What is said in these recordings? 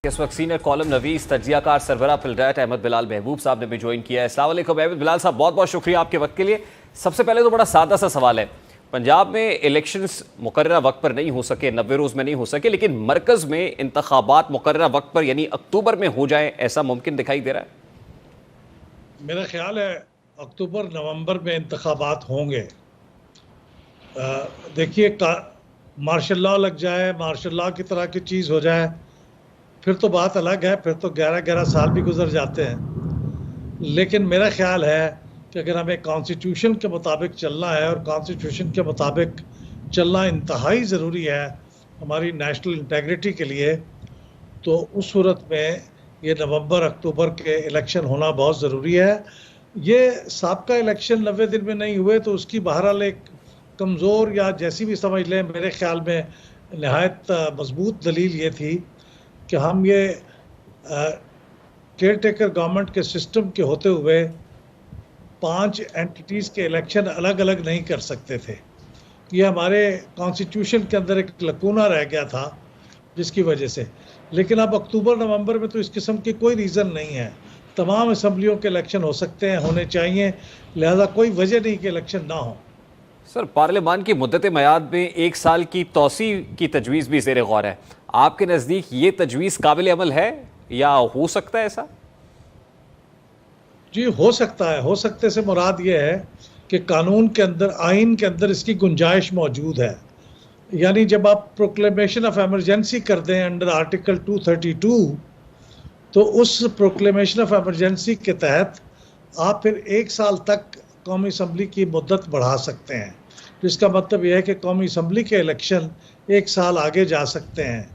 इस वक्त senior column नवीस तजियाकार सरबरा फिल्डायट Ahmad Bilal महबूब साहब ने भी ज्वाइन किया है। अस्सलाम वालेकुम अहमद बिलाल साहब, बहुत बहुत शुक्रिया आपके वक्त के लिए। सबसे पहले तो बड़ा सादा सा सवाल है, पंजाब में इलेक्शंस मुकर्ररा वक्त पर नहीं हो सके, 90 रोज़ में नहीं हो सके, लेकिन मरकज़ में इंतखाबात मुकर्ररा वक्त पर यानी अक्टूबर में हो जाए, ऐसा मुमकिन दिखाई दे रहा है? मेरा ख्याल है अक्टूबर नवंबर में इंतखाबात होंगे। देखिए, मार्शल लॉ लग जाए, मार्शल लॉ की तरह की चीज़ हो जाए, फिर तो बात अलग है, फिर तो 11-11 साल भी गुजर जाते हैं। लेकिन मेरा ख्याल है कि अगर हमें कॉन्स्टिट्यूशन के मुताबिक चलना है, और कॉन्स्टिट्यूशन के मुताबिक चलना इंतहाई ज़रूरी है हमारी नेशनल इंटेग्रिटी के लिए, तो उस सूरत में ये नवंबर अक्टूबर के इलेक्शन होना बहुत ज़रूरी है। ये साबका इलेक्शन 90 दिन में नहीं हुए तो उसकी बहरहाल एक कमज़ोर या जैसी भी समझ लें, मेरे ख्याल में नहायत मजबूत दलील ये थी कि हम ये केयर टेकर गवर्नमेंट के सिस्टम के होते हुए 5 एंटिटीज़ के इलेक्शन अलग अलग नहीं कर सकते थे। ये हमारे कॉन्स्टिट्यूशन के अंदर एक लकूना रह गया था जिसकी वजह से। लेकिन अब अक्टूबर नवंबर में तो इस किस्म की कोई रीज़न नहीं है, तमाम असम्बलियों के इलेक्शन हो सकते हैं, होने चाहिए, लिहाजा कोई वजह नहीं कि इलेक्शन ना हो। सर, पार्लियामान की मुद्दत मयाद में 1 साल की तोसी की तजवीज़ भी ज़ेर गौर है। आपके नज़दीक ये तजवीज़ काबिल अमल है या हो सकता है ऐसा? जी, हो सकता है। हो सकते से मुराद ये है कि कानून के अंदर, आइन के अंदर इसकी गुंजाइश मौजूद है। यानी जब आप प्रोक्लेमेशन ऑफ एमरजेंसी कर दें अंडर आर्टिकल 232, तो उस प्रोक्लेमेशन ऑफ एमरजेंसी के तहत आप फिर 1 साल तक कौमी असम्बली की मुद्दत बढ़ा सकते हैं, जिसका मतलब यह है कि कौमी असम्बली के इलेक्शन 1 साल आगे जा सकते हैं।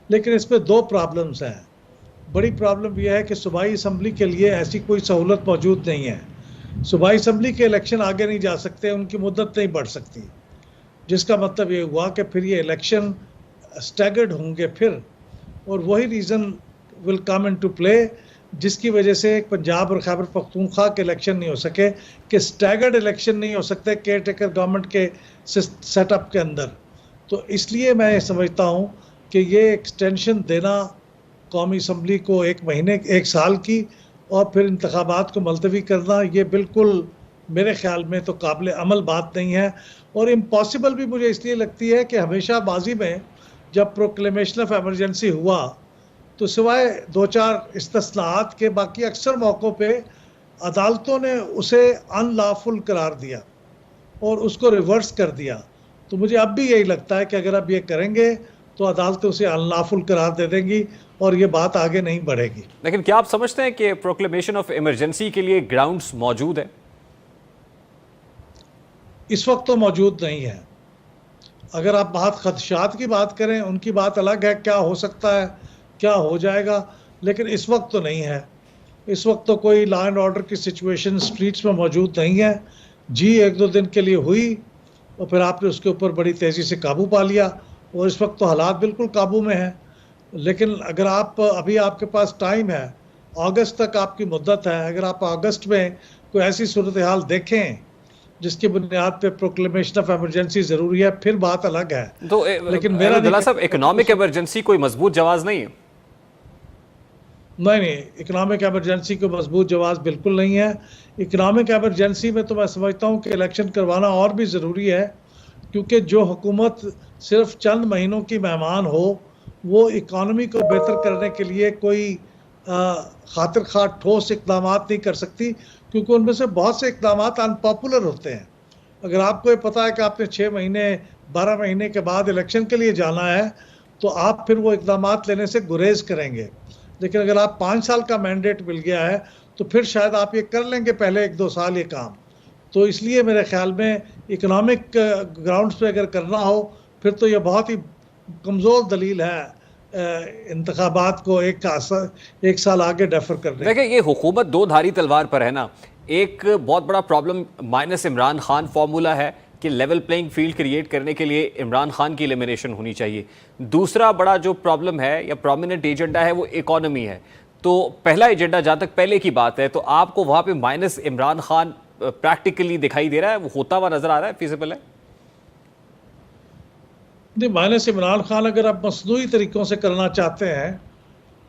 लेकिन इसमें 2 प्रॉब्लम्स हैं। बड़ी प्रॉब्लम यह है कि सूबाई असम्बली के लिए ऐसी कोई सहूलत मौजूद नहीं है। सूबाई असम्बली के इलेक्शन आगे नहीं जा सकते, उनकी मुद्दत नहीं बढ़ सकती, जिसका मतलब ये हुआ कि फिर ये इलेक्शन स्टैगर्ड होंगे फिर, और वही reason will come into play जिसकी वजह से पंजाब और खैबर पख्तूनख्वा के इलेक्शन नहीं हो सके, कि स्टैगर्ड इलेक्शन नहीं हो सकते केयर टेकर गवर्नमेंट के सेटअप के अंदर। तो इसलिए मैं ये समझता हूँ कि ये एक्सटेंशन देना कौमी असम्बली को 1 महीने 1 साल की, और फिर इंतखाबात को मुलतवी करना, ये बिल्कुल मेरे ख्याल में तो काबिल अमल बात नहीं है। और इम्पॉसिबल भी मुझे इसलिए लगती है कि हमेशा माजी में जब प्रोक्लेमेशन ऑफ एमरजेंसी हुआ तो सिवाय 2-4 इस्तिस्नात के बाकी अक्सर मौक़ों पे अदालतों ने उसे अनलॉफुल करार दिया और उसको रिवर्स कर दिया। तो मुझे अब भी यही लगता है कि अगर अब ये करेंगे तो अदालतें उसे अनलॉफुल करार दे देंगी और ये बात आगे नहीं बढ़ेगी। लेकिन क्या आप समझते हैं कि प्रोक्लेमेशन ऑफ इमरजेंसी के लिए ग्राउंड्स मौजूद है? इस वक्त तो मौजूद नहीं है। अगर आप बात खदशात की बात करें, उनकी बात अलग है, क्या हो सकता है, क्या हो जाएगा, लेकिन इस वक्त तो नहीं है। इस वक्त तो कोई लॉ एंड ऑर्डर की सिचुएशन स्ट्रीट्स में मौजूद नहीं है। जी 1-2 दिन के लिए हुई और फिर आपने उसके ऊपर बड़ी तेज़ी से काबू पा लिया, और इस वक्त तो हालात बिल्कुल काबू में हैं। लेकिन अगर आप अभी आपके पास टाइम है, अगस्त तक आपकी मुद्दत है, अगर आप अगस्त में कोई ऐसी सूरत हाल देखें जिसकी बुनियाद पे प्रोक्लेमेशन ऑफ एमरजेंसी ज़रूरी है, फिर बात अलग है। तो लेकिन मेरा बिलाल साहब, इकोनॉमिक इमरजेंसी कोई मजबूत जवाब नहीं है? नहीं, इकनॉमिक एमरजेंसी को मजबूत जवाब बिल्कुल नहीं है। इकनॉमिक एमरजेंसी में तो मैं समझता हूँ कि इलेक्शन करवाना और भी ज़रूरी है, क्योंकि जो हुकूमत सिर्फ चंद महीनों की मेहमान हो, वो इकानमी को बेहतर करने के लिए कोई खातिर खा ठोस इकदाम नहीं कर सकती, क्योंकि उनमें से बहुत से इकदाम अनपॉपुलर होते हैं। अगर आपको ये पता है कि आपने 6 महीने 12 महीने के बाद इलेक्शन के लिए जाना है, तो आप फिर वो इकदाम लेने से गुरेज करेंगे। लेकिन अगर आप 5 साल का मैंडेट मिल गया है तो फिर शायद आप ये कर लेंगे पहले 1-2 साल ये काम। तो इसलिए मेरे ख्याल में इकोनॉमिक ग्राउंड्स पे अगर करना हो, फिर तो ये बहुत ही कमज़ोर दलील है इंतखाबात को 1 साल आगे डेफर करने। देखिए, ये हुकूमत 2 धारी तलवार पर है ना। एक बहुत बड़ा problem minus Imran Khan formula है कि लेवल प्लेइंग फील्ड क्रिएट करने के लिए इमरान खान की एलिमिनेशन होनी चाहिए। दूसरा बड़ा जो प्रॉब्लम है या प्रोमिनेंट एजेंडा है वो इकॉनमी है। तो पहला एजेंडा जहाँ तक पहले की बात है, तो आपको वहाँ पे माइनस इमरान खान प्रैक्टिकली दिखाई दे रहा है, वो होता हुआ नजर आ रहा है, फिजिबल है? नहीं, माइनस इमरान खान अगर आप मसनूई तरीक़ों से करना चाहते हैं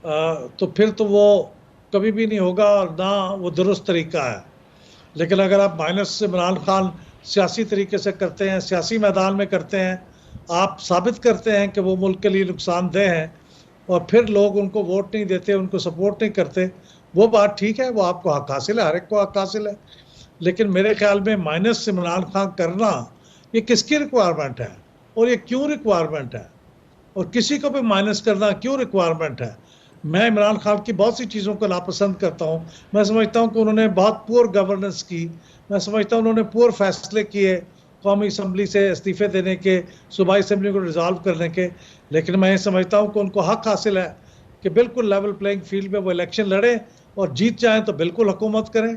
तो फिर तो वो कभी भी नहीं होगा और ना वो दुरुस्त तरीका है। लेकिन अगर आप माइनस इमरान खान सियासी तरीके से करते हैं, सियासी मैदान में करते हैं, आप साबित करते हैं कि वो मुल्क के लिए नुकसानदेह हैं और फिर लोग उनको वोट नहीं देते, उनको सपोर्ट नहीं करते, वो बात ठीक है, वो आपको हक हासिल है, हर एक को हक हासिल है। लेकिन मेरे ख्याल में माइनस इमरान खान करना ये किसकी रिक्वायरमेंट है और ये क्यों रिक्वायरमेंट है और किसी को भी माइनस करना क्यों रिक्वायरमेंट है? मैं इमरान खान की बहुत सी चीज़ों को नापसंद करता हूँ। मैं समझता हूँ कि उन्होंने बहुत पुअर गवर्नेंस की, मैं समझता हूँ उन्होंने पुअर फैसले किए कौमी असम्बली से इस्तीफ़े देने के, सूबाई असम्बली को रिजॉल्व करने के। लेकिन मैं ये समझता हूँ कि उनको हक हासिल है कि बिल्कुल लेवल प्लेइंग फील्ड में वो इलेक्शन लड़ें और जीत जाएं तो बिल्कुल हुकूमत करें।